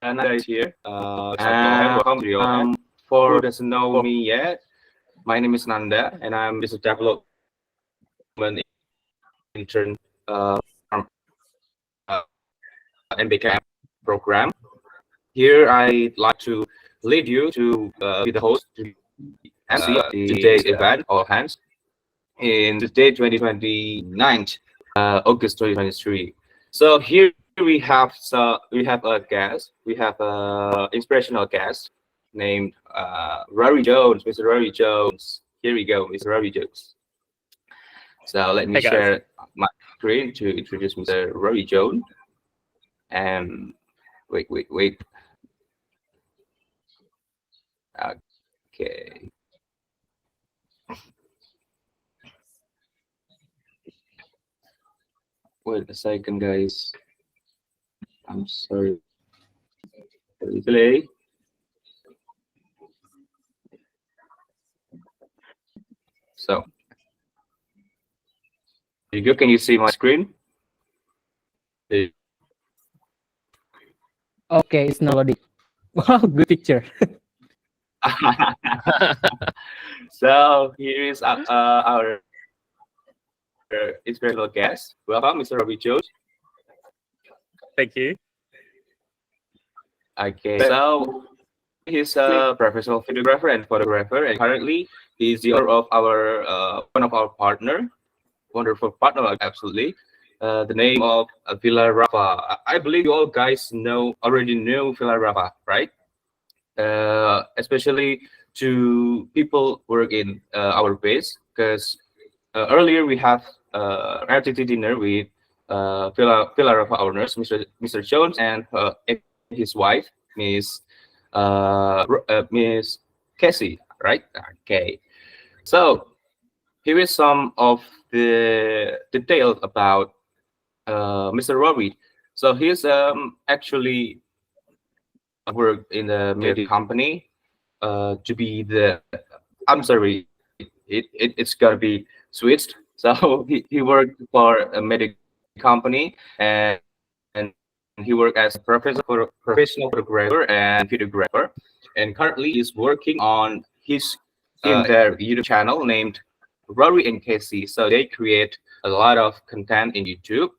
Nanda is here. Welcome, Rio. For who doesn't know me yet, my name is Nanda, and I'm business development intern from NBK program. Here, I'd like to lead you to be the host to today's event or Hands in today 2029, August 2023. So here we have a guest. We have a inspirational guest named Rory Jones, Mr. Rory Jones. Here we go, Mr. Rory Jones. So let me share my screen to introduce Mr. Rory Jones. And wait. Okay. Wait a second, guys. I'm sorry for the delay. So, there you go. Can you see my screen? Okay, it's not loading. Wow, good picture. So here is our inspirational guest. Welcome, Mr. Robbie Jones. Thank you. Okay, so he's a professional videographer and photographer, and currently he's the owner of our one of our wonderful partner, absolutely. The name of Villa Rafa. I believe you all guys already know Villa Rafa, right? Especially to people work in our base, because earlier we have RTT dinner with Villa Rafa owners, Mr. Jones and his wife, Miss Cassie, right? Okay. So here is some of the details about Mr. Robbie. So he's actually worked in the media company to be the. I'm sorry, it's gonna be switched. So he worked for a media company, and he worked as a professional photographer and videographer, and currently he's working on their YouTube channel named Rory and Casey. So they create a lot of content in YouTube,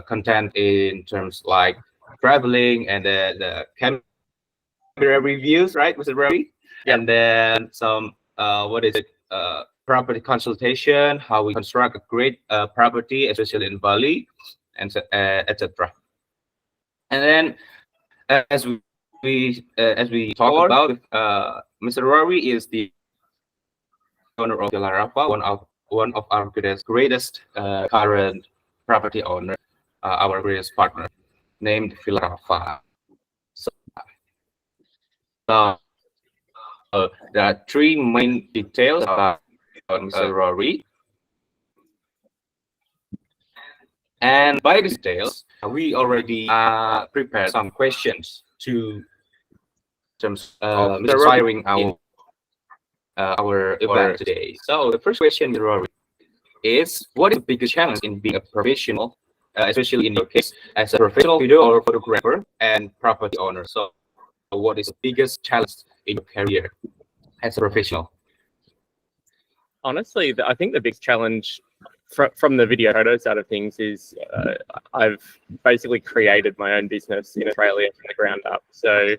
content in terms like traveling and the camera reviews, right, Mr. Rory? Yep. And then some property consultation, how we construct a great property, especially in Bali, and etc. And then as we talk about, Mr. Rory is the owner of Villa Rafa, one of our greatest current property owner, our greatest partner, named Villa Rafa. So there are three main details about Mr. Rory. And by these details, we already prepared some questions to terms inspiring our event today. So the first question, Rory, is what is the biggest challenge in being a professional, especially in your case, as a professional video or photographer and property owner? So what is the biggest challenge in your career as a professional? Honestly, I think the biggest challenge from the video photo side of things is I've basically created my own business in Australia from the ground up. So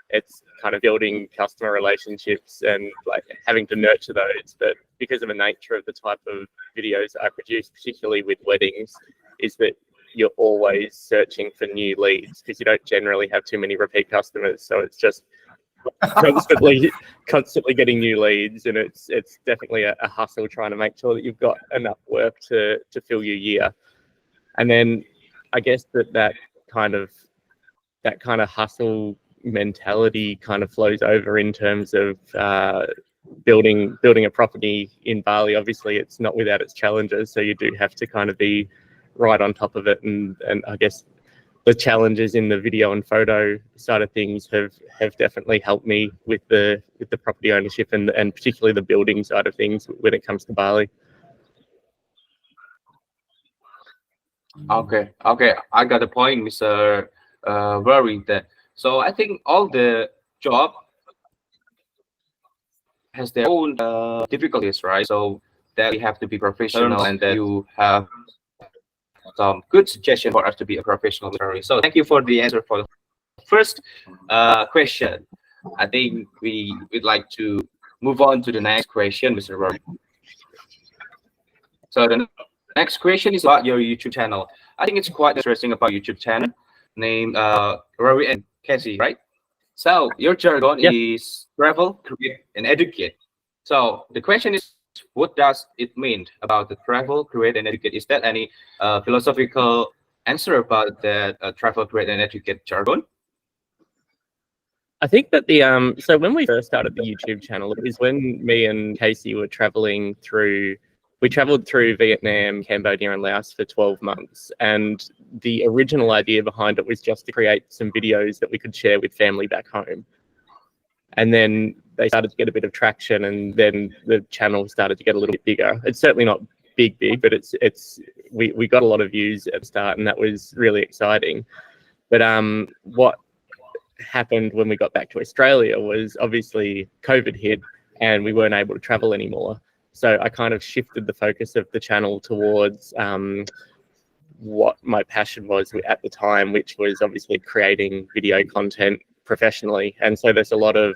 it's kind of building customer relationships and like having to nurture those. But because of the nature of the type of videos I produce, particularly with weddings, is that you're always searching for new leads because you don't generally have too many repeat customers. So it's just constantly getting new leads, and it's definitely a hustle trying to make sure that you've got enough work to fill your year. And then I guess that kind of hustle mentality kind of flows over in terms of building a property in Bali. Obviously it's not without its challenges, so you do have to kind of be right on top of it, and I guess the challenges in the video and photo side of things have definitely helped me with the property ownership and particularly the building side of things when it comes to Bali. Okay, I got the point, Mr. Rory, that So I think all the job has their own difficulties, right? So that we have to be professional, and that you have some good suggestion for us to be a professional literary. So thank you for the answer for the first question. I think we would like to move on to the next question, Mr. Rory. So the next question is about your YouTube channel. I think it's quite interesting about YouTube channel named Rory and Cassie, right? So your jargon is travel, create, and educate. So the question is, what does it mean about the travel, create, and educate? Is that any philosophical answer about that travel, create, and educate jargon? I think that the so when we first started the YouTube channel, it was when me and Casey were traveling through. We traveled through Vietnam, Cambodia, and Laos for 12 months. And the original idea behind it was just to create some videos that we could share with family back home. And then they started to get a bit of traction, and then the channel started to get a little bit bigger. It's certainly not big, but we got a lot of views at the start, and that was really exciting. But what happened when we got back to Australia was obviously COVID hit, and we weren't able to travel anymore. So I kind of shifted the focus of the channel towards what my passion was at the time, which was obviously creating video content professionally. And so there's a lot of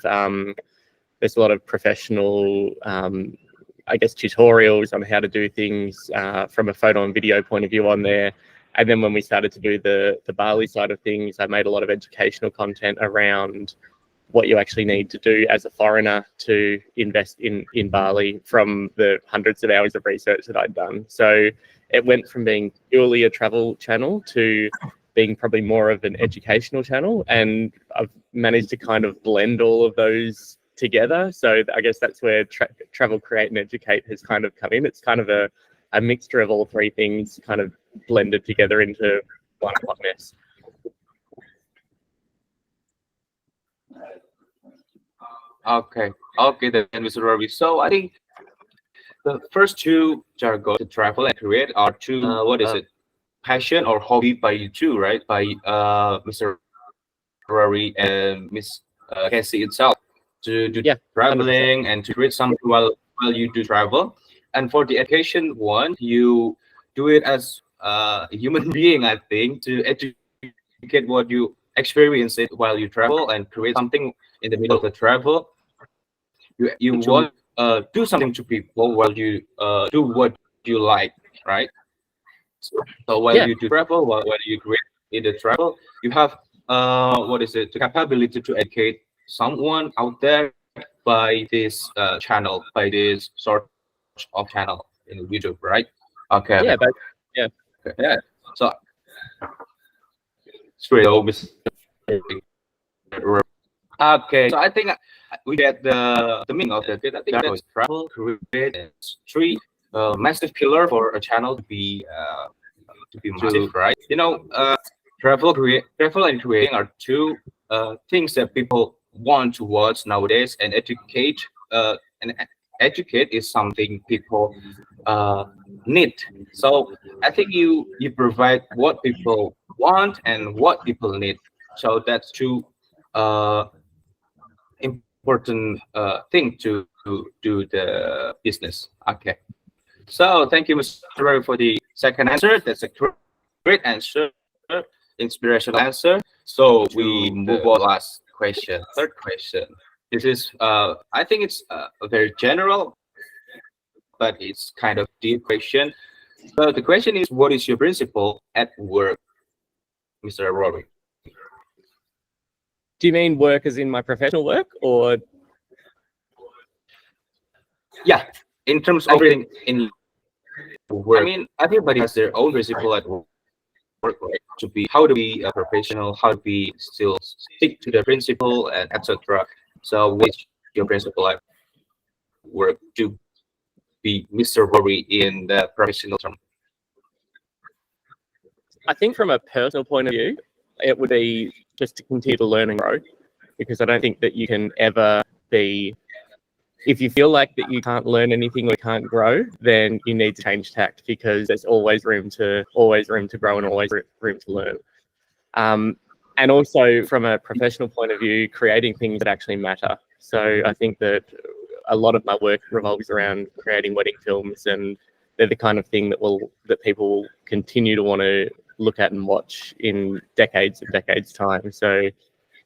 professional, I guess, tutorials on how to do things from a photo and video point of view on there. And then when we started to do the Bali side of things, I made a lot of educational content around what you actually need to do as a foreigner to invest in Bali from the hundreds of hours of research that I'd done. So it went from being purely a travel channel to being probably more of an educational channel. And I've managed to kind of blend all of those together. So I guess that's where travel, create, and educate has kind of come in. It's kind of a mixture of all three things kind of blended together into one hot mess. Okay, then, Mr. Ravi. So I think the first two jargon, to travel and create, are two passion or hobby by you two, right? By Mr. Ravi and Miss Cassie itself, to do traveling 100%. And to create something while you do travel. And for the education one, you do it as a human being, I think, to educate what you experience it while you travel and create something in the middle of the travel. You want do something to people while you do what you like, right? So while you do travel, while you create in the travel, you have the capability to educate someone out there by this channel, by this sort of channel in YouTube, right? Okay. Yeah. So straight over. Okay, so I think we get the meaning of it. I think that was travel, create, and three massive pillar for a channel to be massive, right? You know, travel and creating are two things that people want to watch nowadays, and educate is something people need. So I think you provide what people want and what people need. So that's two important thing to do the business. Okay. So thank you, Mr. Ravi, for the second answer. That's a great answer, inspirational answer. So we move on to last question, third question. This is, I think it's a very general, but it's kind of deep question. So the question is, what is your principle at work, Mr. Rory? Do you mean work as in my professional work, or? Yeah, in terms of everything in work. I mean, everybody has their own principle at work, right? How to be a professional, how to be still stick to the principle, and etc. So, what's your principle at work to be Mr. Rory in the professional term? I think from a personal point of view, it would be just to continue to learn and grow, because I don't think that you can ever be, if you feel like that you can't learn anything or can't grow, then you need to change tact, because there's always room to grow and always room to learn. and also from a professional point of view, creating things that actually matter. So I think that a lot of my work revolves around creating wedding films, and they're the kind of thing that people will continue to want to look at and watch in decades and decades time. So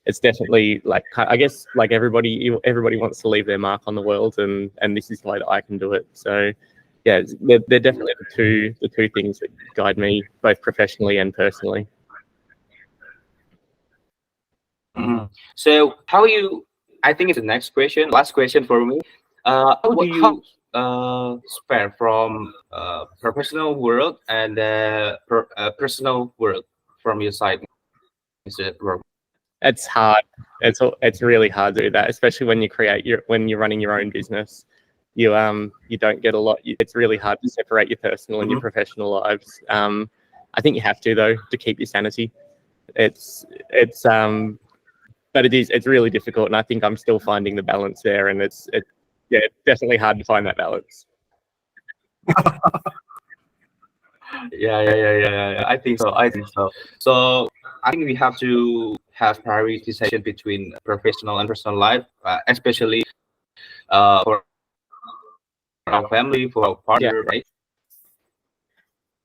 it's definitely like, I guess, like everybody wants to leave their mark on the world, and this is the way that I can do it. So yeah, they're definitely the two things that guide me both professionally and personally. So how you? I think it's the next question, last question for me. How do you spare from professional world and personal world from your side, Mr. Robert? It's hard. It's really hard to do that, especially when you're running your own business. You don't get a lot. It's really hard to separate your personal and your professional lives. I think you have to, though, to keep your sanity. But it's really difficult, and I think I'm still finding the balance there, and it's definitely hard to find that balance. Yeah. I think so. So I think we have to have prioritization between professional and personal life, especially for our family, for our partner, right?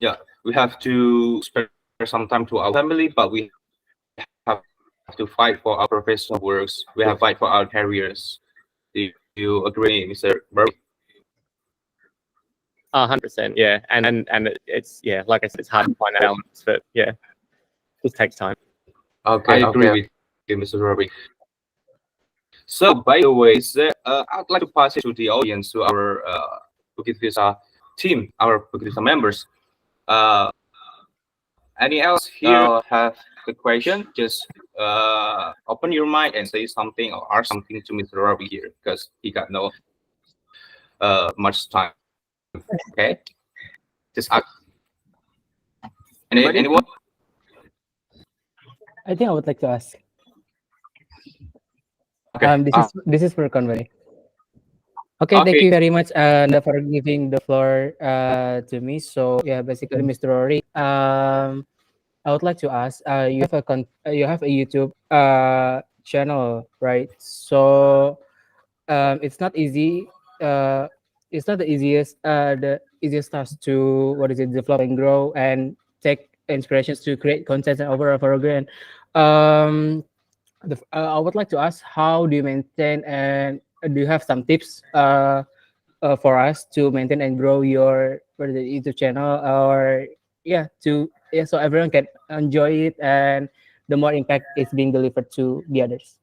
Yeah, we have to spare some time to our family, but we have to fight for our professional works. We have to fight for our careers. Do you agree, Mr. Burke? 100%, yeah. And it's like I said, it's hard to find that balance, but yeah, it just takes time. Okay, I agree with you, Mr. Robbie. So, by the way, I'd like to pass it to the audience, to our Bukit Vista team, our Bukit Vista members. Any else here have the question? Just open your mic and say something or ask something to Mr. Robbie here, because he got no much time. Okay, just ask. Anyone? I think I would like to ask. Okay. This is for Conway. Okay, thank you very much for giving the floor to me. So yeah, basically, Mr. Rory, I would like to ask, you have a YouTube channel, right? So it's not easy. It's not the easiest task to develop and grow and take inspirations to create content and over again. I would like to ask, how do you maintain, and do you have some tips for us to maintain and grow your YouTube channel, or so everyone can enjoy it and the more impact is being delivered to the others?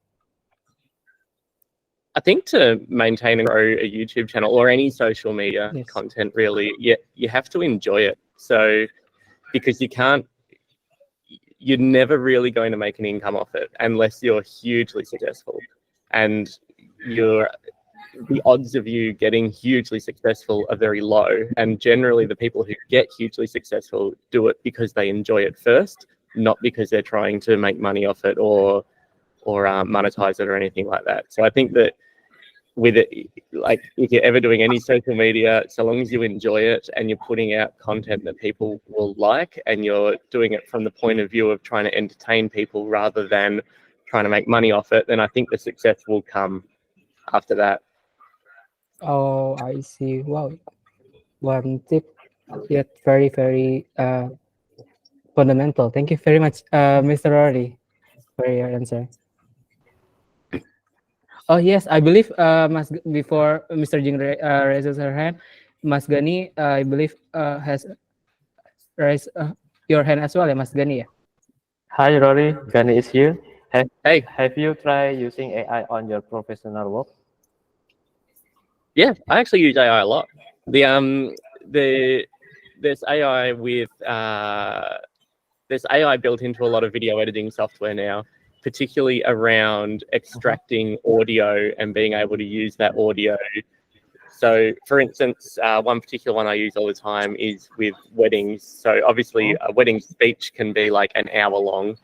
I think to maintain and grow a YouTube channel or any social media content, really, you have to enjoy it. So, because you're never really going to make an income off it unless you're hugely successful. And the odds of you getting hugely successful are very low. And generally, the people who get hugely successful do it because they enjoy it first, not because they're trying to make money off it or monetize it or anything like that. So I think that with it, like if you're ever doing any social media, so long as you enjoy it and you're putting out content that people will like, and you're doing it from the point of view of trying to entertain people rather than trying to make money off it, then I think the success will come after that. Oh, I see. Wow. One tip, yet very, very fundamental. Thank you very much, Mr. Rory, for your answer. Oh yes, I believe before Mr. Jing raises her hand, Mas Gani, I believe has raised your hand as well, ya, Mas Gani, ya? Hi Rory, Gani is here. Hey. Have you tried using AI on your professional work? Yeah, I actually use AI a lot. There's AI there's AI built into a lot of video editing software now, particularly around extracting audio and being able to use that audio. So, for instance, one particular one I use all the time is with weddings. So, obviously, a wedding speech can be like an hour long,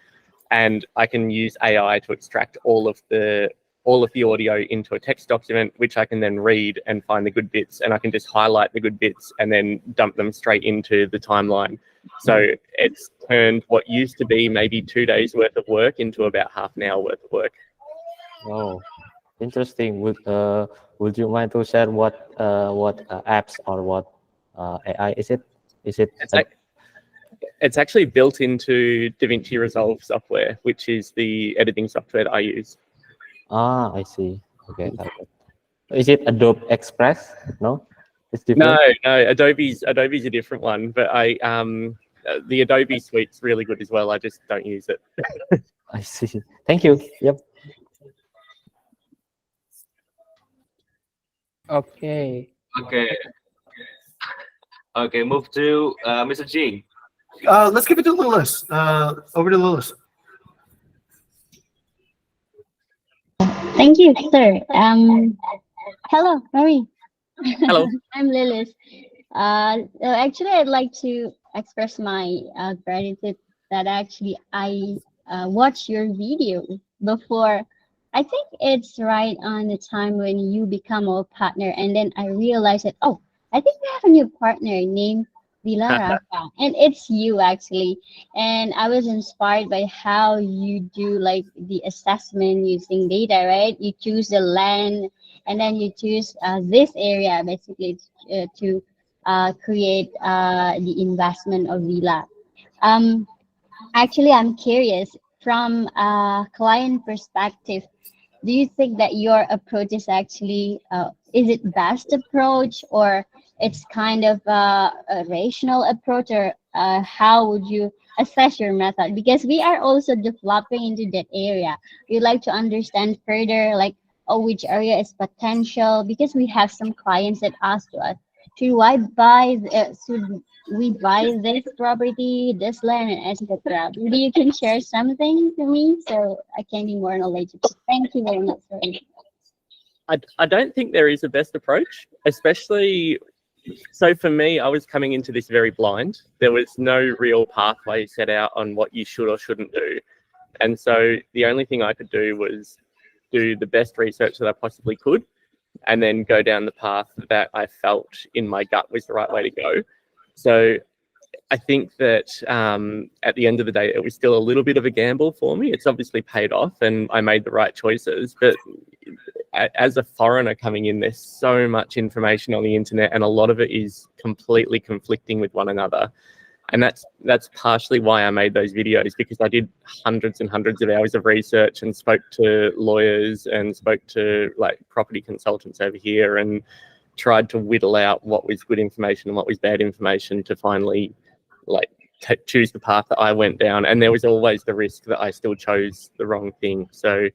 and I can use AI to extract all of the all of the audio into a text document, which I can then read and find the good bits, and I can just highlight the good bits and then dump them straight into the timeline. So it's turned what used to be maybe 2 days worth of work into about half an hour worth of work. Oh, interesting. Would you mind to share what apps or what AI is it? Is it? It's actually built into DaVinci Resolve software, which is the editing software that I use. I see. Okay. Is it Adobe Express? No, it's different. No. Adobe's a different one, but the Adobe suite's really good as well. I just don't use it. I see. Thank you. Yep. Okay. Okay, move to Mr. Jing. Let's give it to Lilith. Over to Lilith. Thank you, sir. Hello, Marie. Hello. I'm Lilith. Actually, I'd like to express my gratitude that actually I watched your video before. I think it's right on the time when you become a partner, and then I realized that, oh, I think we have a new partner named Vila Rafa, and it's you actually. And I was inspired by how you do like the assessment using data, right? You choose the land, and then you choose this area basically to create the investment of Vila. Actually, I'm curious from a client perspective. Do you think that your approach is actually is it best approach, or it's kind of a rational approach, or how would you assess your method? Because we are also developing into that area. We like to understand further, like, oh, which area is potential, because we have some clients that ask to us, should we buy this property, this land, and etc. Maybe you can share something to me so I can be more knowledgeable. Thank you very much. I don't think there is a best approach, especially. So for me, I was coming into this very blind. There was no real pathway set out on what you should or shouldn't do. And so the only thing I could do was do the best research that I possibly could, and then go down the path that I felt in my gut was the right way to go. So I think that at the end of the day, it was still a little bit of a gamble for me. It's obviously paid off and I made the right choices. But as a foreigner coming in, there's so much information on the internet, and a lot of it is completely conflicting with one another. And that's partially why I made those videos, because I did hundreds and hundreds of hours of research and spoke to lawyers and spoke to like property consultants over here and tried to whittle out what was good information and what was bad information to finally like choose the path that I went down. And there was always the risk that I still chose the wrong thing. So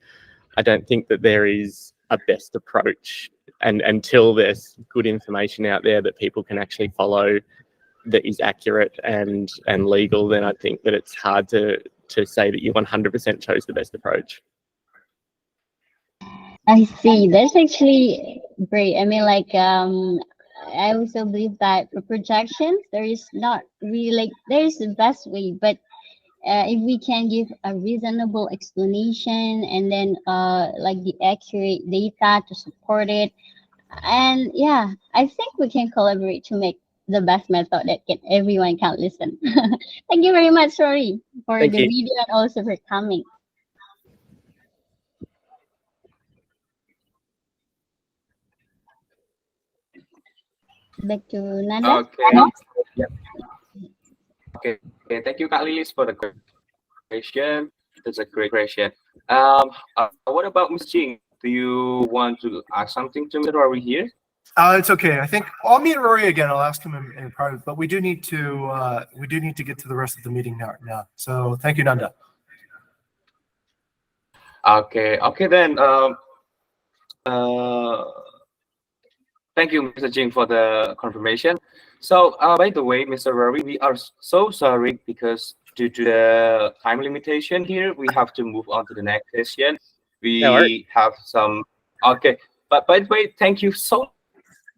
I don't think that there is a best approach, and until there's good information out there that people can actually follow that is accurate and legal, then I think that it's hard to say that you 100% chose the best approach. I see. That's actually great. I mean, like, I also believe that for projections, there is not really like there is the best way, but if we can give a reasonable explanation and then like the accurate data to support it, and yeah, I think we can collaborate to make the best method that everyone can listen. Thank you very much, Rory, for Thank the you. video and also for coming. Back to Nanda. Okay. Thank you, Kak Lilis, for the question. That's a great question. What about Ms. Jing? Do you want to ask something to Mr. Rory here? It's okay. I think I'll meet Rory again. I'll ask him in private, but we do need to get to the rest of the meeting now. So thank you, Nanda. Okay then. Thank you, Mr. Jing, for the confirmation. So, by the way, Mr. Rory, we are so sorry because due to the time limitation here, we have to move on to the next session. We have some. Okay, but by the way, thank you so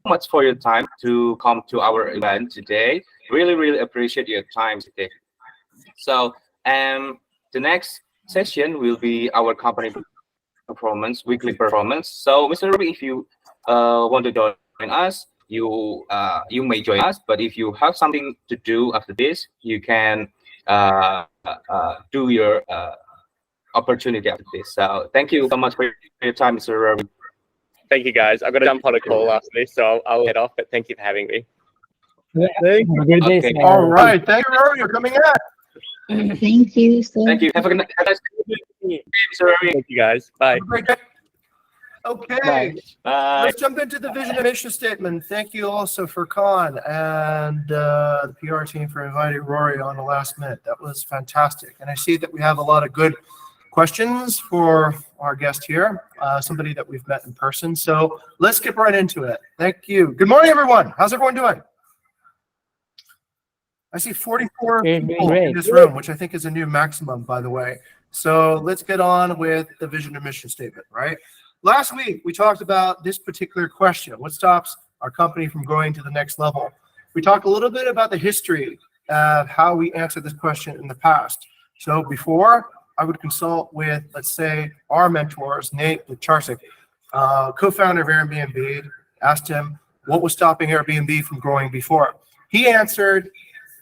much for your time to come to our event today. Really appreciate your time today. So, the next session will be our company performance, weekly performance. So, Mr. Rory, if you want to join us, you may join us. But if you have something to do after this, you can do your opportunity after this. So, thank you so much for your time, Mr. Rory. Thank you, guys. I've got to jump on a call after this, so I'll head off. But thank you for having me. Have a good day, Okay. sir. All right. Thank you, Rory, for coming in. Thank you so Thank you. Have a nice day, Mr. Rory. Thank you, guys. Bye. Have a great day. Okay. Bye. Bye. Let's jump into the vision and mission statement. Thank you also for Khan and the PR team for inviting Rory on the last minute. That was fantastic. And I see that we have a lot of good questions for our guest here, somebody that we've met in person. So let's get right into it. Thank you. Good morning, everyone. How's everyone doing? I see 44 You're doing people great. in this room, which I think is a new maximum, by the way. So let's get on with the vision and mission statement, right? Last week, we talked about this particular question. What stops our company from going to the next level? We talked a little bit about the history of how we answered this question in the past. So before, I would consult with, let's say, our mentors, Nate Charsik, co-founder of Airbnb, asked him what was stopping Airbnb from growing before. He answered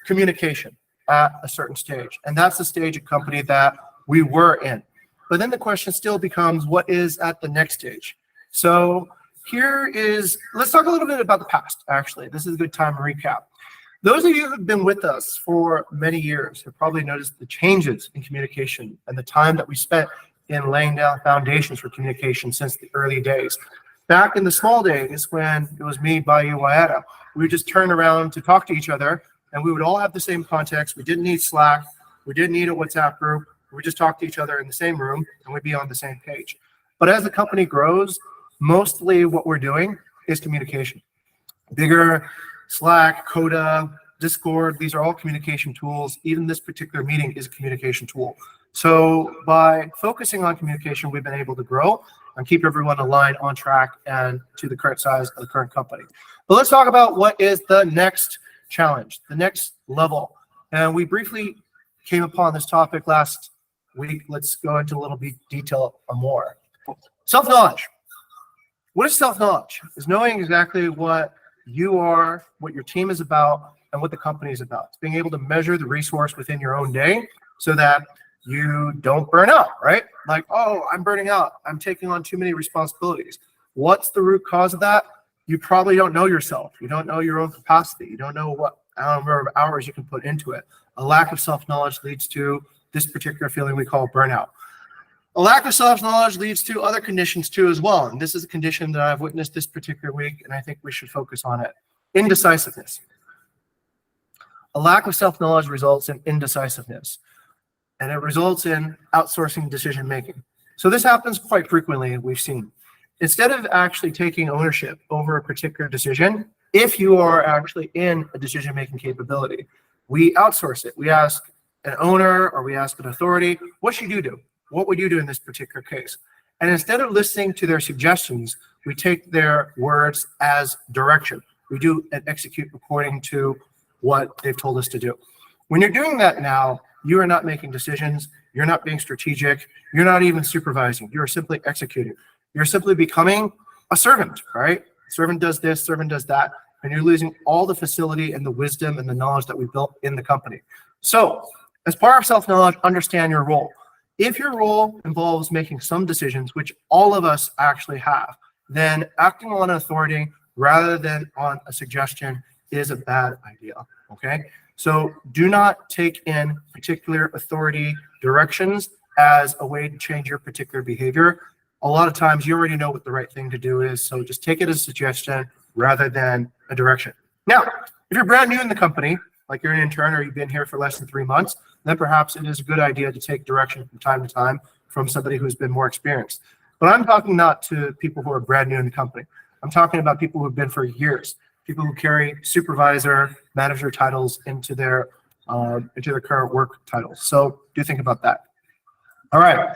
communication at a certain stage. And that's the stage of company that we were in. But then the question still becomes, what is at the next stage? So let's talk a little bit about the past, actually. This is a good time to recap. Those of you who have been with us for many years have probably noticed the changes in communication and the time that we spent in laying down foundations for communication since the early days. Back in the small days when it was me, Bayu, Wayada, we would just turn around to talk to each other and we would all have the same context. We didn't need Slack. We didn't need a WhatsApp group. We just talk to each other in the same room and we'd be on the same page. But as the company grows, mostly what we're doing is communication. Bigger, Slack, Coda, Discord, these are all communication tools. Even this particular meeting is a communication tool. So by focusing on communication, we've been able to grow and keep everyone aligned on track and to the current size of the current company. But let's talk about what is the next challenge, the next level. And we briefly came upon this topic last week. Let's go into a little bit detail or more. Self-knowledge. What is self-knowledge? Is knowing exactly what you are, what your team is about, and what the company is about. It's being able to measure the resource within your own day so that you don't burn out, right? Like, oh, I'm burning out. I'm taking on too many responsibilities. What's the root cause of that? You probably don't know yourself. You don't know your own capacity. You don't know what number of hours you can put into it. A lack of self-knowledge leads to this particular feeling we call burnout. A lack of self-knowledge leads to other conditions too as well. And this is a condition that I've witnessed this particular week, and I think we should focus on it. Indecisiveness. A lack of self-knowledge results in indecisiveness, and it results in outsourcing decision-making. So this happens quite frequently, we've seen. Instead of actually taking ownership over a particular decision, if you are actually in a decision-making capability, we outsource it. We ask an owner or we ask an authority, what should you do? What would you do in this particular case? And instead of listening to their suggestions, we take their words as direction. We do and execute according to what they've told us to do. When you're doing that now, you are not making decisions. You're not being strategic. You're not even supervising. You're simply executing. You're simply becoming a servant, right? Servant does this, servant does that, and you're losing all the facility and the wisdom and the knowledge that we built in the company. So as part of self-knowledge, understand your role. If your role involves making some decisions, which all of us actually have, then acting on authority rather than on a suggestion is a bad idea, okay? So do not take in particular authority directions as a way to change your particular behavior. A lot of times you already know what the right thing to do is, so just take it as a suggestion rather than a direction. Now, if you're brand new in the company, like you're an intern or you've been here for less than 3 months, then perhaps it is a good idea to take direction from time to time from somebody who's been more experienced. But I'm talking not to people who are brand new in the company. I'm talking about people who've been for years, people who carry supervisor, manager titles into their current work titles. So do think about that. All right,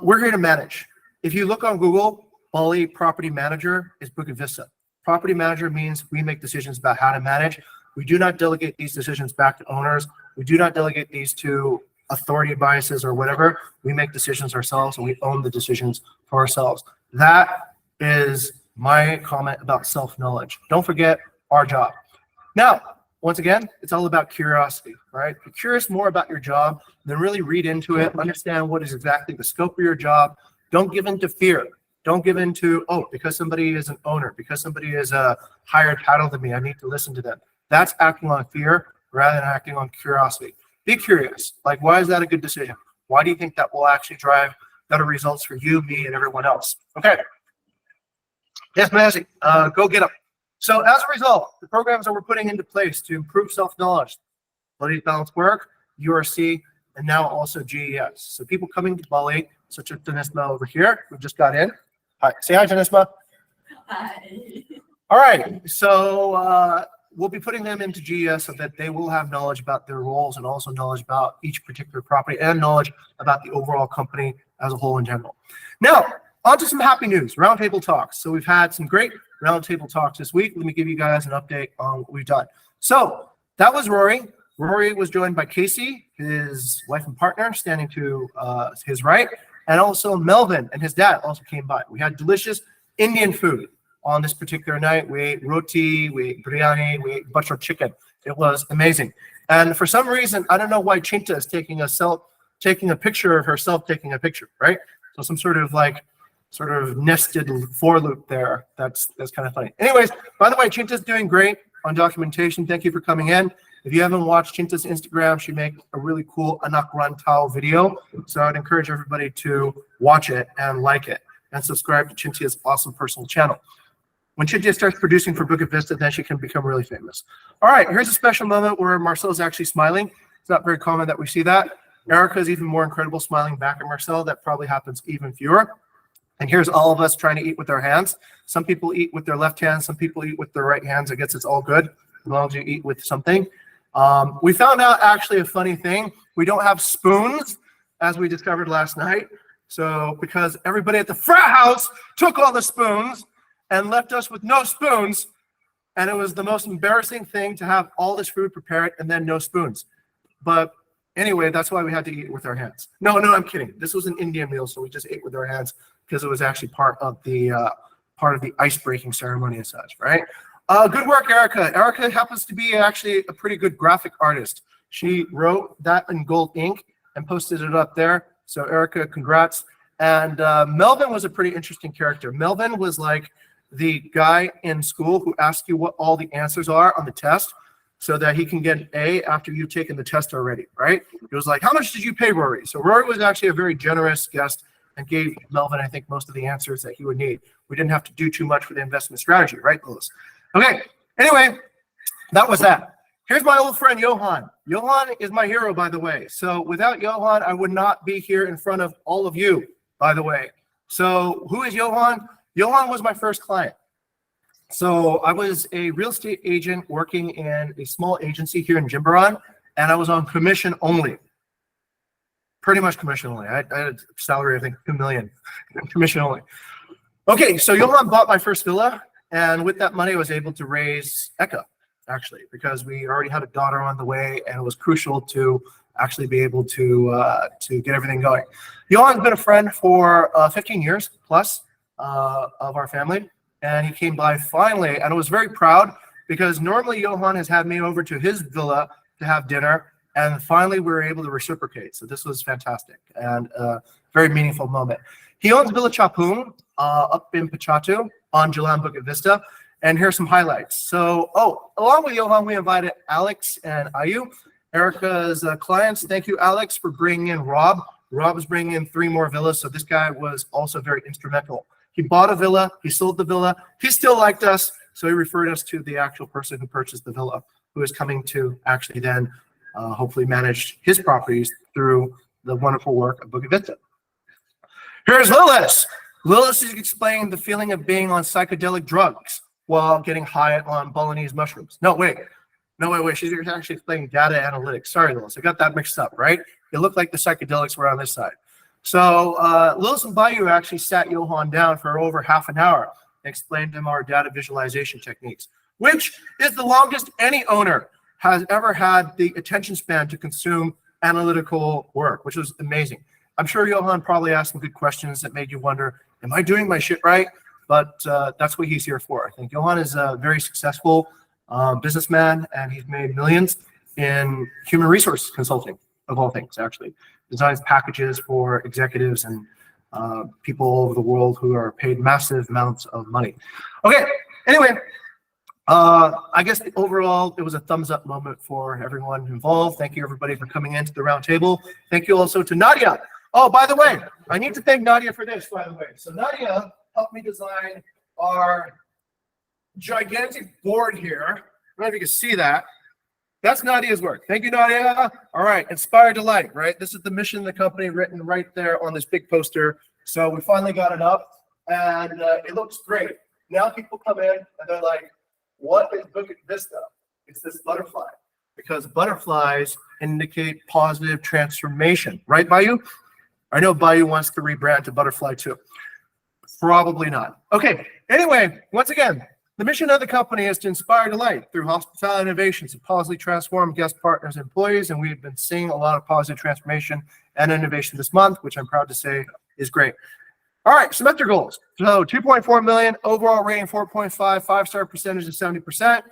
we're here to manage. If you look on Google, Bali property manager is Bukit Vista. Property manager means we make decisions about how to manage. We do not delegate these decisions back to owners. We do not delegate these to authority biases or whatever. We make decisions ourselves and we own the decisions for ourselves. That is my comment about self-knowledge. Don't forget our job. Now, once again, it's all about curiosity, right? Be curious more about your job, then really read into it, understand what is exactly the scope of your job. Don't give in to fear. Don't give in to, oh, because somebody is an owner, because somebody is a higher title than me, I need to listen to them. That's acting on fear rather than acting on curiosity. Be curious. Like, why is that a good decision? Why do you think that will actually drive better results for you, me, and everyone else? Okay. Yes, Mazzy, go get them. So as a result, the programs that we're putting into place to improve self-knowledge, Bali Balanced Work, URC, and now also GES. So people coming to Bali, such as Tanisma over here, who just got in. Hi, say hi, Tanisma. Hi. All right, so we'll be putting them into GES so that they will have knowledge about their roles and also knowledge about each particular property and knowledge about the overall company as a whole in general. Now, on to some happy news, roundtable talks. So we've had some great roundtable talks this week. Let me give you guys an update on what we've done. So that was Rory. Rory was joined by Casey, his wife and partner, standing to his right, and also Melvin and his dad also came by. We had delicious Indian food on this particular night. We ate roti, we ate biryani, we ate butter chicken. It was amazing. And for some reason, I don't know why Chinta is taking a picture of herself taking a picture, right? So some sort of nested for loop there. That's kind of funny. Anyways, by the way, Chinta's doing great on documentation. Thank you for coming in. If you haven't watched Chinta's Instagram, she makes a really cool anak rantau video. So I'd encourage everybody to watch it and like it and subscribe to Chinta's awesome personal channel. When Chinta starts producing for Bukit Vista, then she can become really famous. All right, here's a special moment where Marcel's actually smiling. It's not very common that we see that. Erica is even more incredible, smiling back at Marcel. That probably happens even fewer. And here's all of us trying to eat with our hands. Some people eat with their left hands. Some people eat with their right hands. I guess it's all good as long as you eat with something. We found out actually a funny thing. We don't have spoons, as we discovered last night. So because everybody at the frat house took all the spoons and left us with no spoons. And it was the most embarrassing thing to have all this food prepared and then no spoons. But anyway, that's why we had to eat with our hands. No, I'm kidding. This was an Indian meal, so we just ate with our hands because it was actually part of the ice-breaking ceremony and such, right? Good work, Erica. Erica happens to be actually a pretty good graphic artist. She wrote that in gold ink and posted it up there. So Erica, congrats. And Melvin was a pretty interesting character. Melvin was like the guy in school who asks you what all the answers are on the test so that he can get an A after you've taken the test already, right? It was like, how much did you pay Rory? So Rory was actually a very generous guest and gave Melvin, I think, most of the answers that he would need. We didn't have to do too much for the investment strategy, right, Louis? Okay, anyway, that was that. Here's my old friend, Johan. Johan is my hero, by the way. So without Johan, I would not be here in front of all of you, by the way. So who is Johan? Johan was my first client. So I was a real estate agent working in a small agency here in Jimbaran, and I was on commission only. Pretty much commission only. I had a salary, I think, 2 million, commission only. Okay, so Johan bought my first villa, and with that money, I was able to raise Eka, actually, because we already had a daughter on the way, and it was crucial to actually be able to get everything going. Johan's been a friend for 15 years plus of our family, and he came by finally, and I was very proud because normally Johan has had me over to his villa to have dinner, and finally we were able to reciprocate. So this was fantastic and a very meaningful moment. He owns Villa Chapung up in Pachatu on Jalan Bukit Vista, and here's some highlights. So, along with Johan, we invited Alex and Ayu, Erica's clients. Thank you, Alex, for bringing in Rob. Rob is bringing in 3 more villas, so this guy was also very instrumental. He bought a villa, he sold the villa, he still liked us, so he referred us to the actual person who purchased the villa, who is coming to actually then hopefully manage his properties through the wonderful work of Bukit Vista. Here's Lilith. Lilith is explaining the feeling of being on psychedelic drugs while getting high on Balinese mushrooms. No, wait. She's actually explaining data analytics. Sorry, Lilith, I got that mixed up, right? It looked like the psychedelics were on this side. So Lilith and Bayou actually sat Johan down for over half an hour and explained to him our data visualization techniques, which is the longest any owner has ever had the attention span to consume analytical work, which was amazing. I'm sure Johan probably asked some good questions that made you wonder, am I doing my shit right? But that's what he's here for. I think Johan is a very successful businessman, and he's made millions in human resource consulting, of all things, actually. Designs packages for executives and people all over the world who are paid massive amounts of money. Okay, anyway, I guess overall, it was a thumbs up moment for everyone involved. Thank you, everybody, for coming into the round table. Thank you also to Nadia. Oh, by the way, I need to thank Nadia for this, by the way. So Nadia helped me design our gigantic board here. I don't know if you can see that. That's Nadia's work. Thank you, Nadia. All right, Inspire Delight, right? This is the mission of the company written right there on this big poster. So we finally got it up, and it looks great. Now people come in, and they're like, what is Bukit Vista? It's this butterfly, because butterflies indicate positive transformation. Right, Bayu? I know Bayu wants to rebrand to Butterfly too. Probably not. Okay, anyway, once again, the mission of the company is to inspire delight through hospitality innovations to positively transform guest partners and employees, and we've been seeing a lot of positive transformation and innovation this month, which I'm proud to say is great. All right, semester goals. So 2.4 million, overall rating 4.5, five-star percentage of 70%.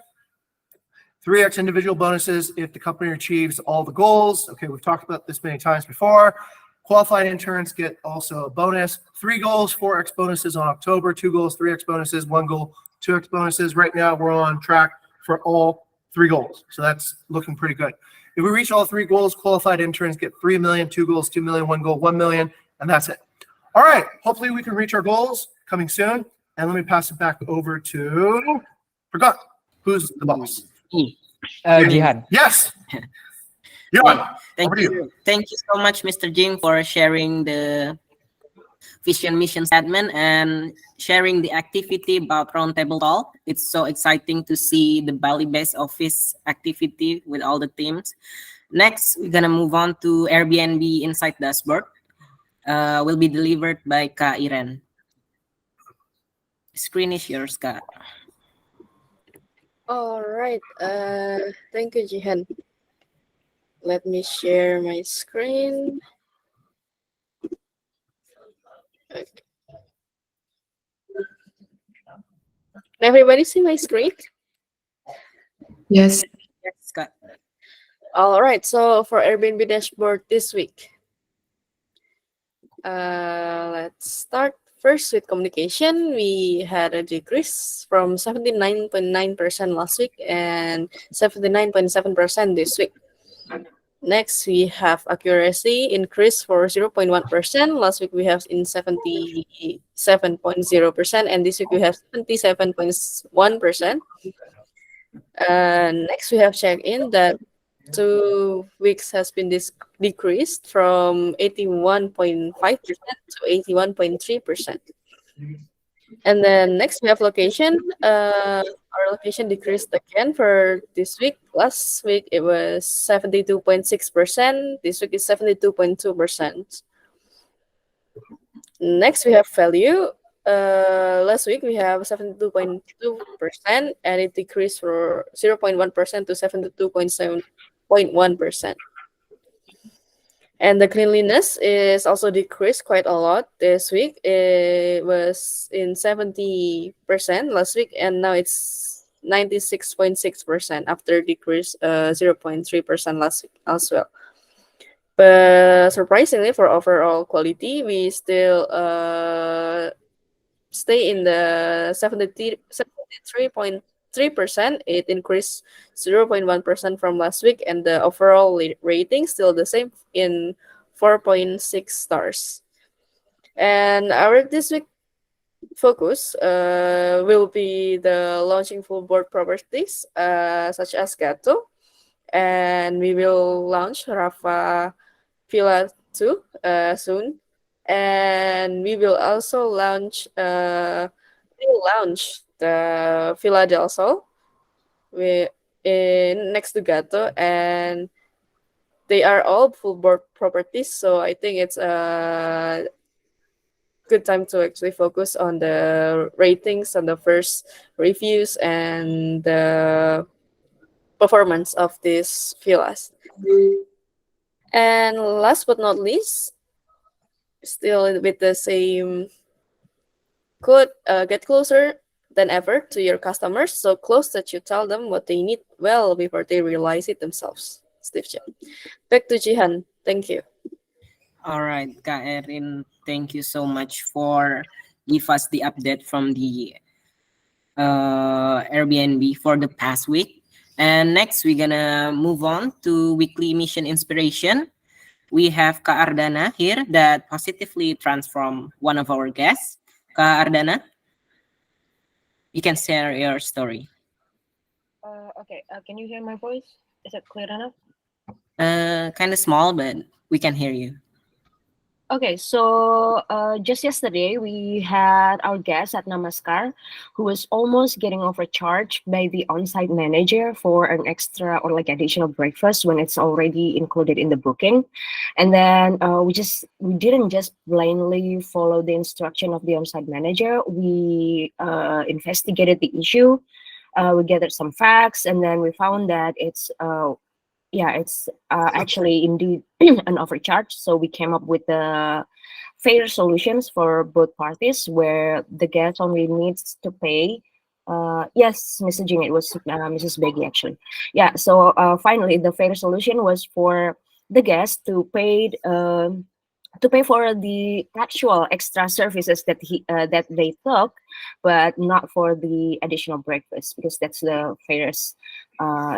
3x individual bonuses if the company achieves all the goals. Okay, we've talked about this many times before. Qualified interns get also a bonus. 3 goals, 4x bonuses on October. 2 goals, 3x bonuses. 1 goal, 2x bonuses. Right now, we're on track for all 3 goals. So that's looking pretty good. If we reach all 3 goals, qualified interns get 3 million, 2 goals, 2 million, 1 goal, 1 million, and that's it. All right, hopefully we can reach our goals coming soon. And let me pass it back over to, forgot, who's the boss? Jihan. Yes. Yeah. Thank Over to you. Thank you so much, Mr. Jim, for sharing the vision mission statement and sharing the activity about roundtable talk. It's so exciting to see the Bali-based office activity with all the teams. Next, we're gonna move on to Airbnb Insight Dashboard. Will be delivered by Kak Iren. Screen is yours, Kak. All right. Thank you, Jihan. Let me share my screen. Okay. Can everybody see my screen? Yes. Yes, Kak. All right. So for Airbnb dashboard this week, let's start first with communication. We had a decrease from 79.9% last week and 79.7% this week. Next, we have accuracy increase for 0.1%. Last week we have in 77.0%, and this week we have 77.1%. Next, we have check-in that 2 weeks has been decreased from 81.5% to 81.3%. And then next we have location. Our location decreased again for this week. Last week it was 72.6%. This week is 72.2%. Next we have value. Last week we have 72.2%, and it decreased for 0.1% to 72.7.1%. And the cleanliness is also decreased quite a lot this week. It was in 70% last week, and now it's 96.6% after decrease 0.3% last week as well. But surprisingly, for overall quality, we still stay in the 73.3%. It increased 0.1% from last week, and the overall rating still the same in 4.6 stars. And our this week focus will be the launching full board properties such as Gato, and we will launch Rafa Villa 2 soon, and we will also launch the Villa del Sol next to Gato, and they are all full board properties. So I think it's a good time to actually focus on the ratings and the first reviews and the performance of these villas. And last but not least, still with the same quote, get closer than ever to your customers, so close that you tell them what they need well before they realize it themselves. Steve Chen. Back to Jihan. Thank you. All right, Kak Erin, thank you so much for give us the update from the Airbnb for the past week. And next, we're gonna move on to weekly mission inspiration. We have Kak Ardana here that positively transformed one of our guests. Kak Ardana, you can share your story. Okay, can you hear my voice? Is it clear enough? Kind of small, but we can hear you. Okay, so just yesterday we had our guest at Namaskar who was almost getting overcharged by the on-site manager for an extra or like additional breakfast when it's already included in the booking. And then we didn't just blindly follow the instruction of the on-site manager. We investigated the issue. We gathered some facts, and then we found that it's actually indeed an overcharge. So we came up with the fair solutions for both parties where the guest only needs to pay. Yes, messaging, it was Mrs. Beggy actually. Yeah, so finally the fair solution was for the guest to pay for the actual extra services that they took, but not for the additional breakfast, because that's the fairest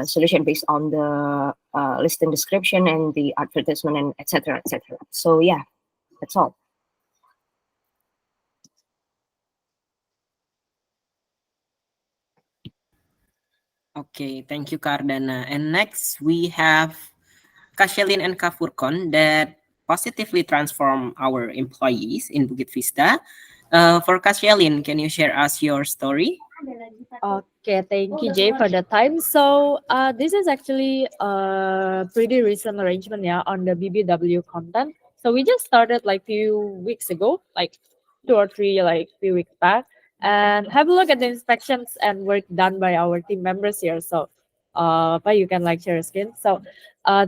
solution based on the listing description and the advertisement and etc. etc. So yeah, that's all. Okay, thank you, Kardana. And next, we have Kashelin and Kafurkon that positively transform our employees in Bukit Vista. For Kashelin, can you share us your story? Okay, thank you, Jay, for the time. So, this is actually a pretty recent arrangement, yeah, on the BBW content. So we just started like few weeks ago, like 2 or 3, like few weeks back, and have a look at the inspections and work done by our team members here. So, but you can like share your screen. So,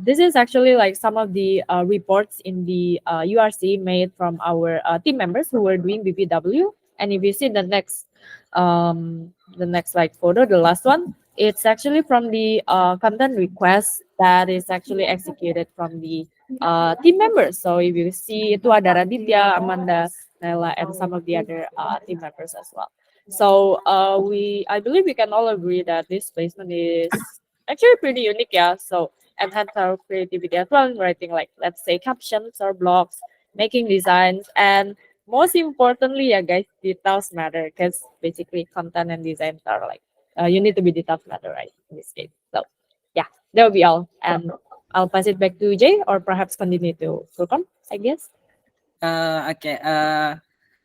this is actually like some of the reports in the URC made from our team members who were doing BBW. And if you see the next like photo, the last one, it's actually from the content request that is actually executed from the team members. So if you see itu ada Raditya, Amanda, Nela, and some of the other team members as well. So I believe we can all agree that this placement is actually pretty unique, yeah. So enhance our creativity as well in writing, like let's say captions or blogs, making designs, and most importantly, yeah, guys, details matter because basically content and designs are like you need to be details matter, right? In this case. So yeah, that will be all, and I'll pass it back to Jay, or perhaps continue to Furkan, I guess. Okay.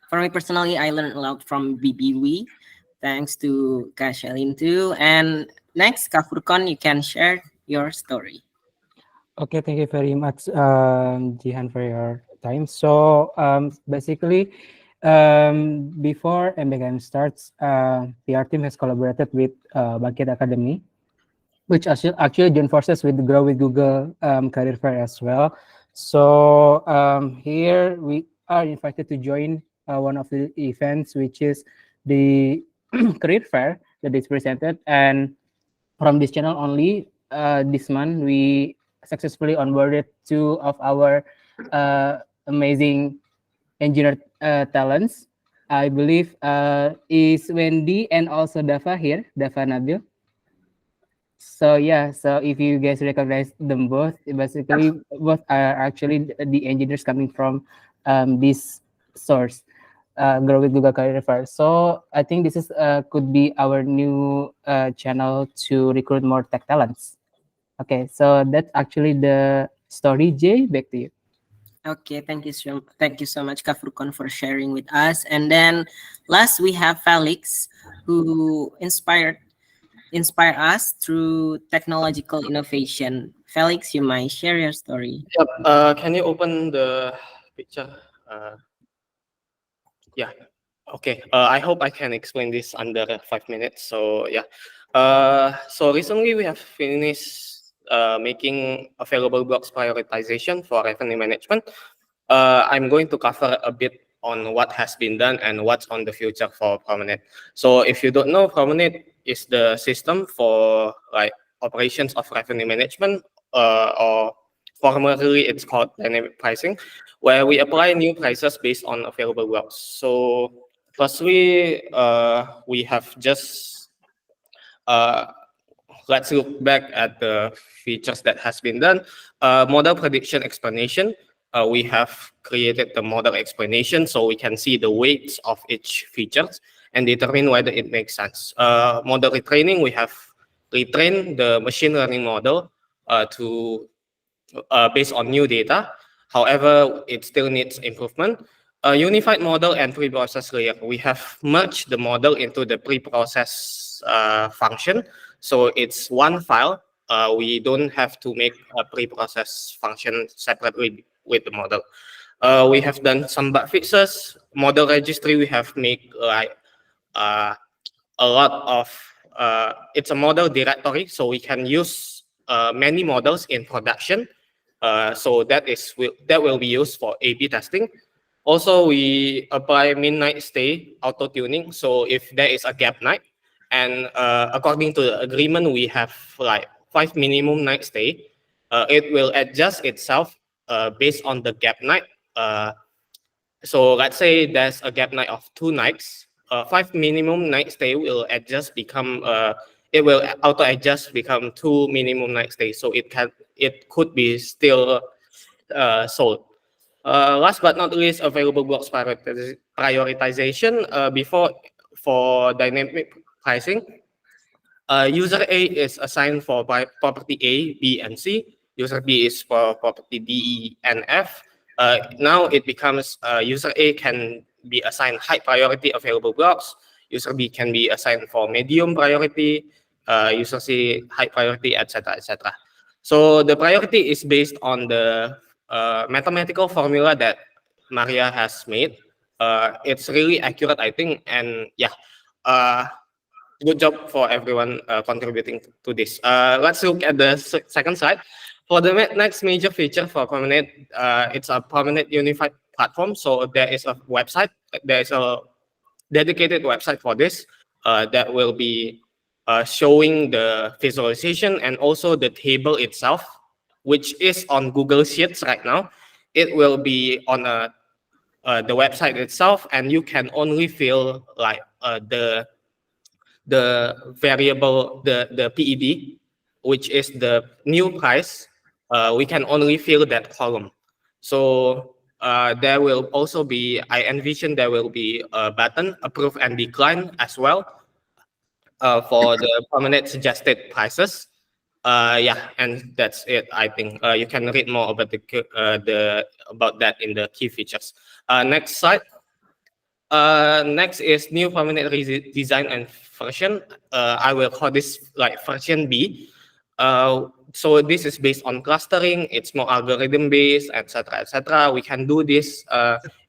For me personally, I learned a lot from BBW. Thanks to Kashelin too. And next, Kafurkon, you can share your story. Okay, thank you very much, Jihan, for your time. So basically, before MBKM starts, PR team has collaborated with Bangkit Academy, which actually joined forces with Grow with Google Career Fair as well. So here we are invited to join one of the events, which is the Career Fair that is presented. And from this channel only, this month we successfully onboarded 2 of our amazing engineer talents. I believe is Wendy and also Dava here, Dava Nabil. So yeah, so if you guys recognize them both, basically both are actually the engineers coming from this source, Grow with Google Career Fair. So I think this is could be our new channel to recruit more tech talents. Okay, so that's actually the story. Jay, back to you. Okay, thank you so much, Kafurkon, for sharing with us. And then last we have Felix, who inspire us through technological innovation. Felix, you might share your story. Yep. Can you open the picture? Yeah. Okay. I hope I can explain this under 5 minutes. So yeah. So recently we have finished making available blocks prioritization for revenue management, I'm going to cover a bit on what has been done and what's on the future for Promenade. So if you don't know, Promenade is the system for like operations of revenue management, or formerly it's called dynamic pricing, where we apply new prices based on available blocks. So firstly, we have just let's look back at the features that has been done. Model prediction explanation. We have created the model explanation so we can see the weights of each features and determine whether it makes sense. Model retraining, we have retrained the machine learning model to based on new data. However, it still needs improvement. Unified model and pre-process layer. We have merged the model into the pre-process function. So it's one file. We don't have to make a pre-process function separately with the model. We have done some bug fixes. Model registry, we have made like a lot of, it's a model directory. So we can use many models in production. So that will be used for A/B testing. Also, we apply midnight stay auto tuning. So if there is a gap night, and according to the agreement, we have like 5 minimum night stay, it will adjust itself based on the gap night. So let's say there's a gap night of 2 nights. 5 minimum night stay will adjust become it will auto adjust become 2 minimum night stay. So it could be still sold. Last but not least, available blocks prioritization. Before for dynamic pricing, user A is assigned for property A, B, and C. User B is for property D, E, and F. Now it becomes user A can be assigned high priority available blocks. User B can be assigned for medium priority. User C high priority, etc., etc. So the priority is based on the mathematical formula that Maria has made. It's really accurate, I think, and yeah, good job for everyone contributing to this. Let's look at the second slide. For the next major feature for Promenade, it's a Promenade unified platform. So there is a website, there is a dedicated website for this that will be showing the visualization and also the table itself, which is on Google Sheets right now. It will be on the website itself, and you can only fill like the variable, the PED, which is the new price. We can only fill that column. So there will also be, I envision there will be a button, approve and decline as well for the permanent suggested prices. Yeah, and that's it. I think you can read more about about that in the key features. Next slide. Next is new permanent design and version. I will call this like version B. So this is based on clustering. It's more algorithm based, etc., etc. We can do this.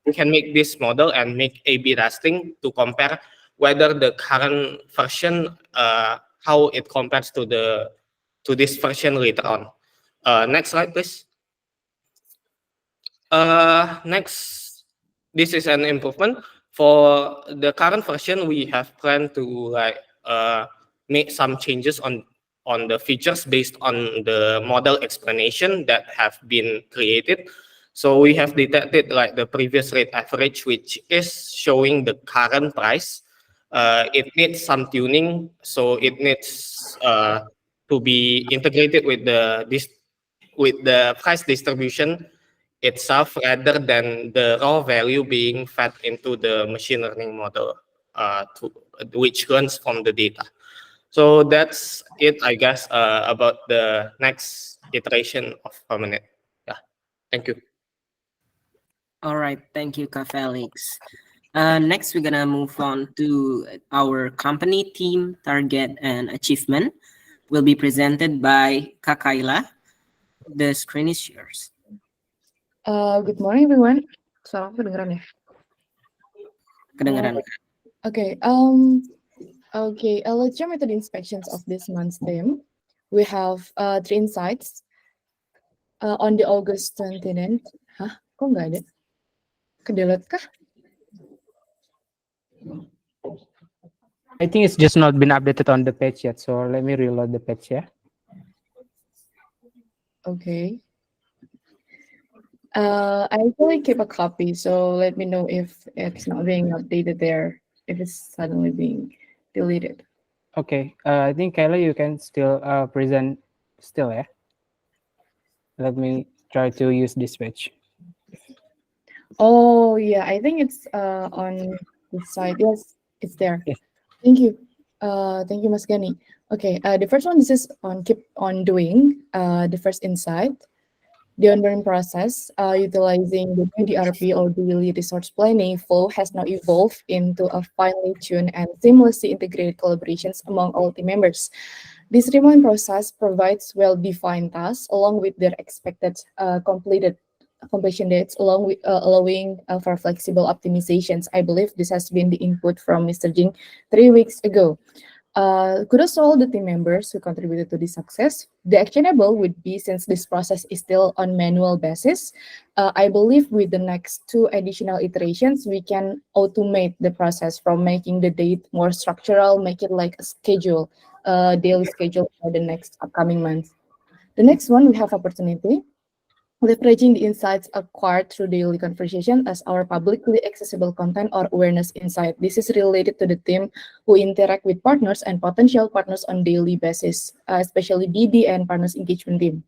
We can make this model and make A/B testing to compare whether the current version, how it compares to this version later on. Next slide, please. Next, this is an improvement. For the current version, we have planned to like make some changes on the features based on the model explanation that have been created. So we have detected like the previous rate average, which is showing the current price. It needs some tuning, so it needs to be integrated with the price distribution itself rather than the raw value being fed into the machine learning model, which learns from the data. So that's it, I guess, about the next iteration of Permanent. Yeah, thank you. All right, thank you, Kak Felix. Next, we're gonna move on to our company team target and achievement. Will be presented by Kak Kayla. The screen is yours. Good morning, everyone. Suara aku kedengeran ya? Kedengeran. Okay. Okay. Let's jump into the inspections of this month's theme. we have 3 insights on the August 29th. Hah? Kok nggak ada? Kedelete kah? I think it's just not been updated on the page yet. So let me reload the page, yeah. Okay. I actually keep a copy, so let me know if it's not being updated there, if it's suddenly being deleted. Okay. I think Kayla, you can still present still, yeah. Let me try to use this page. Oh yeah, I think it's on the side. Yes, it's there. Yes. Thank you. Thank you, Mas Gani. Okay, the first one, this is on keep on doing. The first insight, the onboarding process, utilizing the new DRP or daily resource planning flow has now evolved into a finely tuned and seamlessly integrated collaborations among all team members. This streamlined process provides well-defined tasks along with their expected completion dates, along with allowing for flexible optimizations. I believe this has been the input from Mr. Jing 3 weeks ago. Kudos to all the team members who contributed to this success. The actionable would be, since this process is still on manual basis, I believe with the next 2 additional iterations, we can automate the process from making the date more structural, make it like a schedule, daily schedule for the next upcoming months. The next one, we have opportunity. Leveraging the insights acquired through daily conversation as our publicly accessible content or awareness insight. This is related to the team who interact with partners and potential partners on daily basis, especially BD and partners engagement team.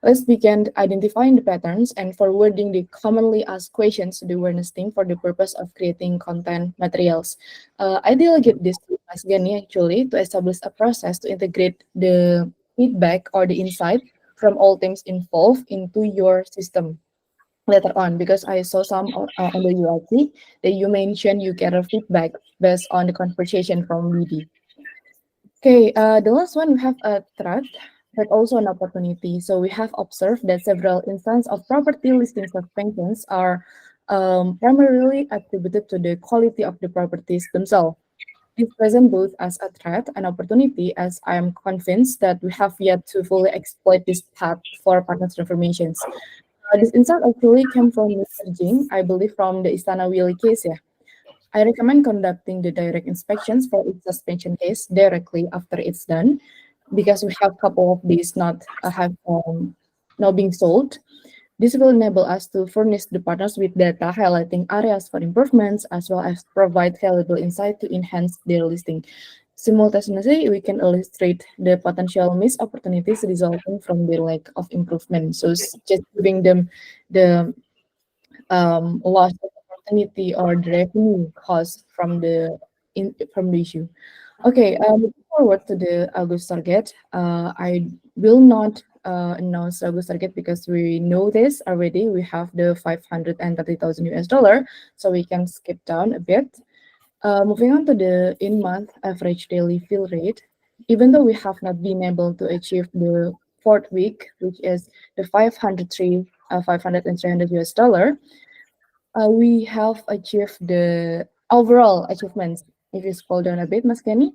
Let's begin identifying the patterns and forwarding the commonly asked questions to the awareness team for the purpose of creating content materials. I delegate this to Mas Gani actually to establish a process to integrate the feedback or the insight from all teams involved into your system later on, because I saw some on the UIT that you mentioned you get a feedback based on the conversation from BD. Okay, the last one, we have a threat, but also an opportunity. So we have observed that several instances of property listing suspensions are primarily attributed to the quality of the properties themselves. This presents both as a threat and opportunity, as I am convinced that we have yet to fully exploit this path for partner transformations. This insight actually came from Mr. Jing, I believe from the Istana Willy case. Yeah. I recommend conducting the direct inspections for each suspension case directly after it's done, because we have a couple of these not being sold. This will enable us to furnish the partners with data highlighting areas for improvements, as well as provide valuable insight to enhance their listing. Simultaneously, we can illustrate the potential missed opportunities resulting from the lack of improvement. So just giving them the loss of opportunity or the revenue cost from the issue. Okay, looking forward to the August target. I will not announce August target because we know this already. We have the 530,000 US dollar, so we can skip down a bit. Moving on to the in-month average daily fill rate, even though we have not been able to achieve the 4th week, which is the 503 US dollar, we have achieved the overall achievements. If you scroll down a bit, Mas Kenny,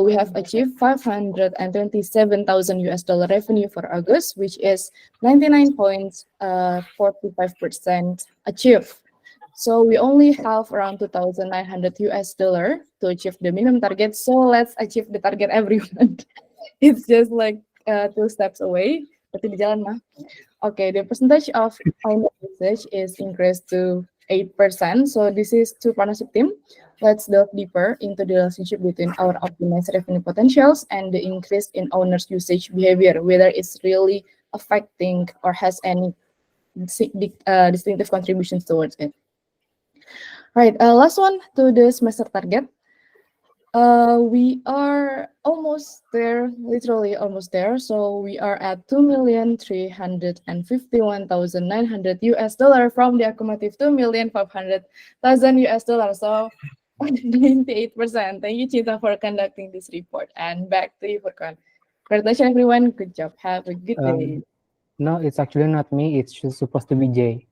we have achieved 527,000 US dollar revenue for August, which is 99.45% achieved. So we only have around 2,900 US dollar to achieve the minimum target. So let's achieve the target everyone. It's just like 2 steps away. Tapi di jalan mah. Okay, the percentage of final usage is increased to 8%. So this is 2 partnership team. Let's delve deeper into the relationship between our optimized revenue potentials and the increase in owners' usage behavior, whether it's really affecting or has any distinctive contributions towards it. Right, last one to the semester target. We are almost there, literally almost there. So we are at 2,351,900 US dollar from the accumulative 2,500,000 US dollar. So 98%. Thank you, Cinta, for conducting this report. And back to you, Furkan. Congratulations, everyone. Good job. Have a good day. No, it's actually not me. It's supposed to be Jay.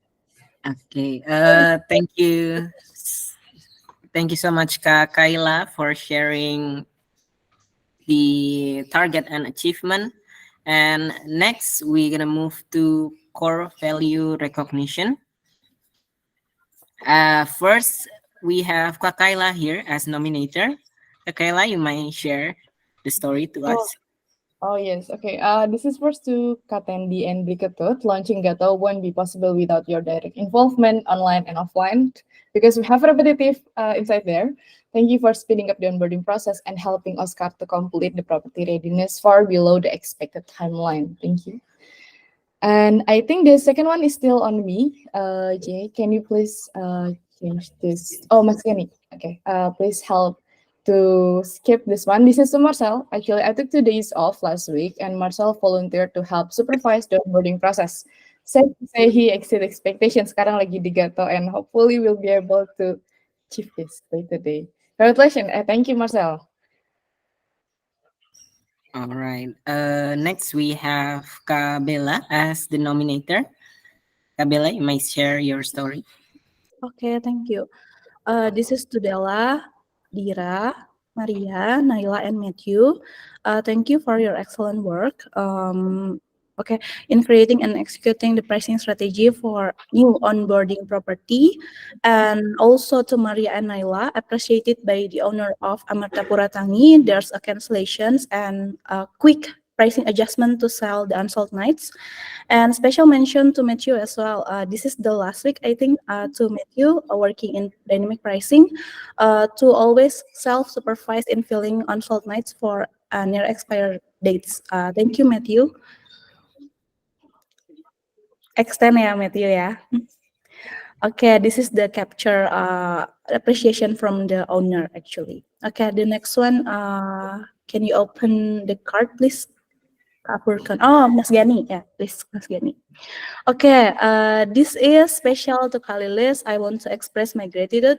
Okay. Thank you. Thank you so much, Kak Kayla, for sharing the target and achievement. And next, we're gonna move to core value recognition. First, we have Kakaila here as nominator. Kakaila, you might share the story to us. Oh yes, okay. This is first to Katendi and Bliketut. Launching Gato won't be possible without your direct involvement online and offline, because we have repetitive inside there. Thank you for speeding up the onboarding process and helping Oscar to complete the property readiness far below the expected timeline. Thank you. And I think the second one is still on me. Jay, can you please change this? Oh, Mas Gani. Okay. Please help to skip this one. This is to Marcel. Actually, I took 2 days off last week, and Marcel volunteered to help supervise the onboarding process. Safe to say he exceeded expectations. Sekarang lagi di Gato, and hopefully we'll be able to achieve this by today. Congratulations. Thank you, Marcel. All right. Next, we have Kabela as the nominator. Kabela, you might share your story. Okay, thank you. This is Tudela, Dira, Maria, Naila, and Matthew. Thank you for your excellent work. In creating and executing the pricing strategy for new onboarding property, and also to Maria and Naila, appreciated by the owner of Amartapura Tangi. There's a cancellations and a quick pricing adjustment to sell the unsold nights. And special mention to Matthew as well. This is the last week, I think, to Matthew working in dynamic pricing, to always self-supervise in filling unsold nights for near expired dates. Thank you, Matthew. Extend ya, Matthew ya. Okay, this is the capture appreciation from the owner actually. Okay, the next one, can you open the card, please? Oh, Mas Gani, yeah, please, Mas Gani. Okay, this is special to Kalilis. I want to express my gratitude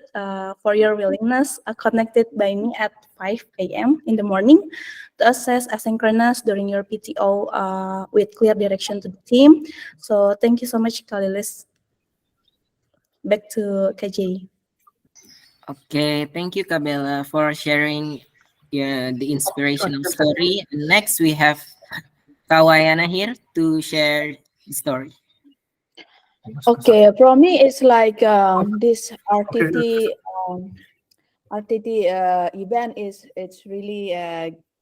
for your willingness connected by me at 5 a.m. in the morning to assess asynchronous during your PTO with clear direction to the team. So thank you so much, Kalilis. Back to KJ. Okay, thank you, Kabela, for sharing the inspirational story. Next, we have Kawayana here to share the story. Okay, for me, it's like this RTT event it's really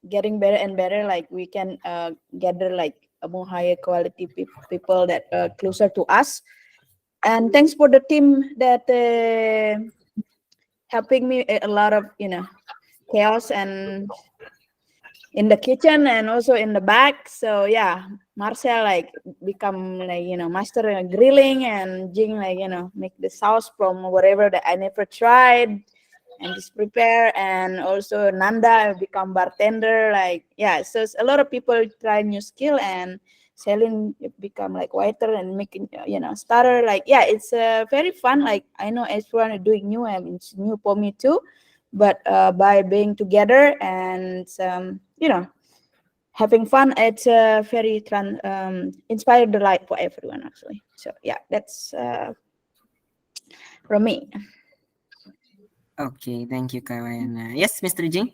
getting better and better. Like we can gather like a more higher quality people that are closer to us. And thanks for the team that helping me a lot of chaos and in the kitchen and also in the back. So yeah, Marcel like become like master in grilling, and Jing like make the sauce from whatever that I never tried and just prepare. And also Nanda become bartender. Like yeah, so it's a lot of people try new skill, and selling become like waiter and making starter. Like yeah, it's very fun. Like I know everyone is doing new, and it's new for me too. But by being together and having fun, it's very inspired the life for everyone actually. So yeah, that's from me. Okay, thank you, Kawayana. Yes, Mr. Jing.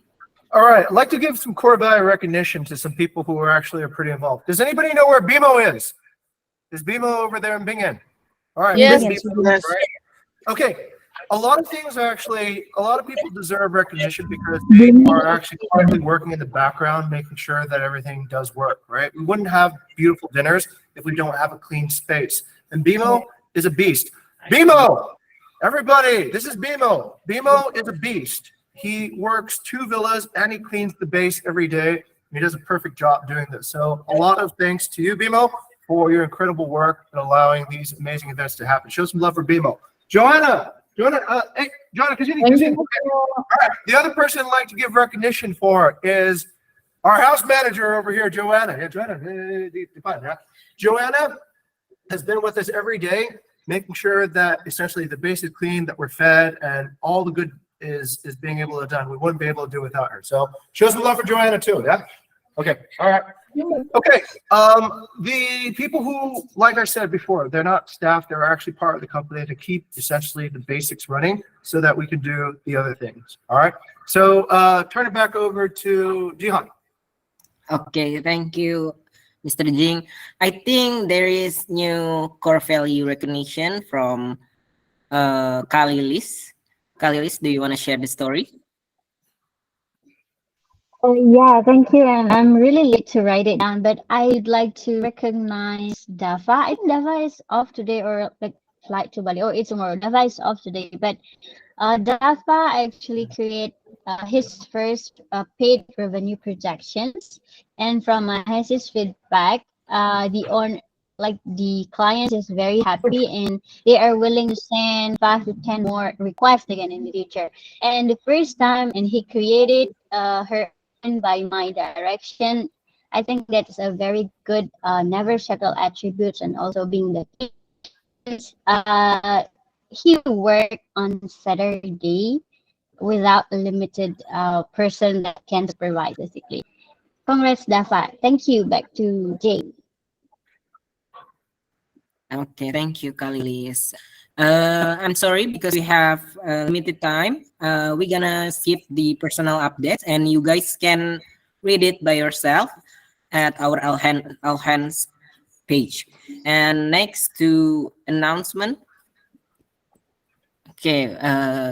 All right, I'd like to give some core value recognition to some people who are pretty involved. Does anybody know where BMO is? Is BMO over there in Bingen? All right. Yes. Right? Okay. A lot of things are actually, a lot of people deserve recognition because they are actually quietly working in the background, making sure that everything does work, right? We wouldn't have beautiful dinners if we don't have a clean space. And BMO is a beast. BMO! Everybody, this is BMO. BMO is a beast. He works 2 villas and he cleans the base every day. He does a perfect job doing this. So a lot of thanks to you, BMO, for your incredible work and allowing these amazing events to happen. Show some love for BMO. Joanna, hey, Joanna, continue. Okay. All right. The other person I'd like to give recognition for is our house manager over here, Joanna. Yeah, Joanna has been with us every day, making sure that essentially the base is clean, that we're fed, and all the good is being able to done. We wouldn't be able to do without her. So show some love for Joanna too. Yeah. Okay. All right. Okay. The people who, like I said before, they're not staff. They're actually part of the company to keep essentially the basics running so that we can do the other things. All right. So turn it back over to Jihan. Okay, thank you, Mr. Jing. I think there is new core value recognition from Kalilis. Kalilis, do you want to share the story? Yeah, thank you. And I'm really late to write it down, but I'd like to recognize Dafa. I think Dafa is off today or like flight to Bali. Oh, it's tomorrow. Dafa is off today, but Dafa actually create his first paid revenue projections, and from his feedback, the clients is very happy and they are willing to send 5 to 10 more requests again in the future. And the first time, and he created her own by my direction. I think that's a very good never settle attributes, and also being the uh, he worked on Saturday without a limited person that can supervise basically. Congrats, Dafa. Thank you. Back to Jay. Okay, thank you, Kalilis. I'm sorry because we have limited time. We're gonna skip the personal updates, and you guys can read it by yourself at our All Hands page. And next to announcement. Okay,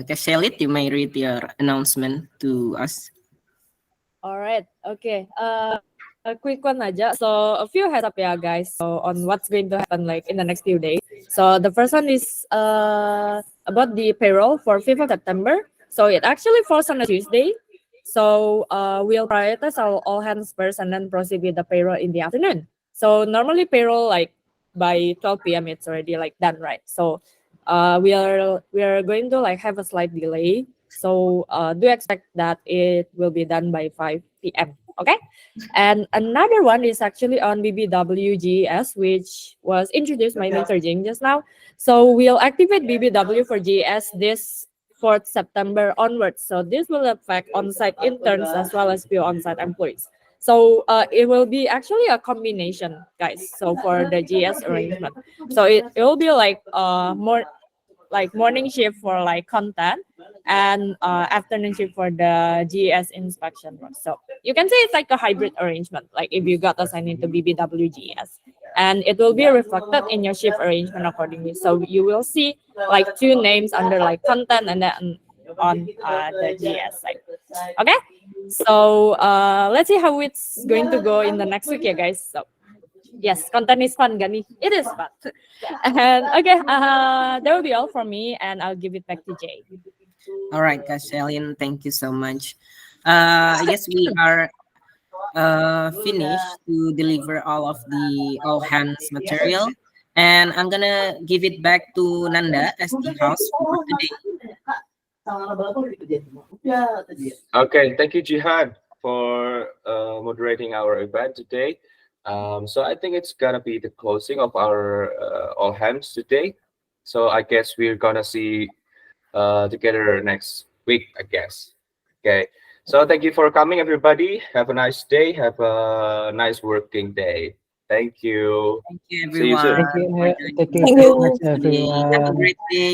Kashelit, you may read your announcement to us. All right. Okay. A quick one aja. So a few heads up ya guys. So on what's going to happen like in the next few days. So the first one is about the payroll for 5th of September. So it actually falls on a Tuesday. So we'll prioritize our all hands first and then proceed with the payroll in the afternoon. So normally payroll like by 12 p.m. it's already like done, right? So we are going to like have a slight delay. So do expect that it will be done by 5 p.m. Okay. And another one is actually on BBW which was introduced by Mr. Jing just now. So we'll activate BBW for GES this 4th September onwards. So this will affect on-site interns as well as few on-site employees. So it will be actually a combination, guys. So for the GS arrangement, so it will be like more like morning shift for like content and afternoon shift for the GES inspection work. So you can say it's like a hybrid arrangement, like if you got assigned into BBW GES, and it will be reflected in your shift arrangement accordingly. So you will see like 2 names under like content and then on the GES side. Okay, so let's see how it's going to go in the next week, yeah, guys. So yes, content is fun, Gani. It is fun. And okay, that will be all from me, and I'll give it back to Jay. All right, Kashelin, thank you so much. I guess we are finished to deliver all of the all hands material, and I'm gonna give it back to Nanda as the host for today. Okay, thank you, Jihan, for moderating our event today. So I think it's gonna be the closing of our all hands today. So I guess we're gonna see together next week, I guess. Okay. So thank you for coming, everybody. Have a nice day. Have a nice working day. Thank you. Thank you, See you soon. everyone. Thank you. for joining Thank you us so much, today. Have a everyone. great day.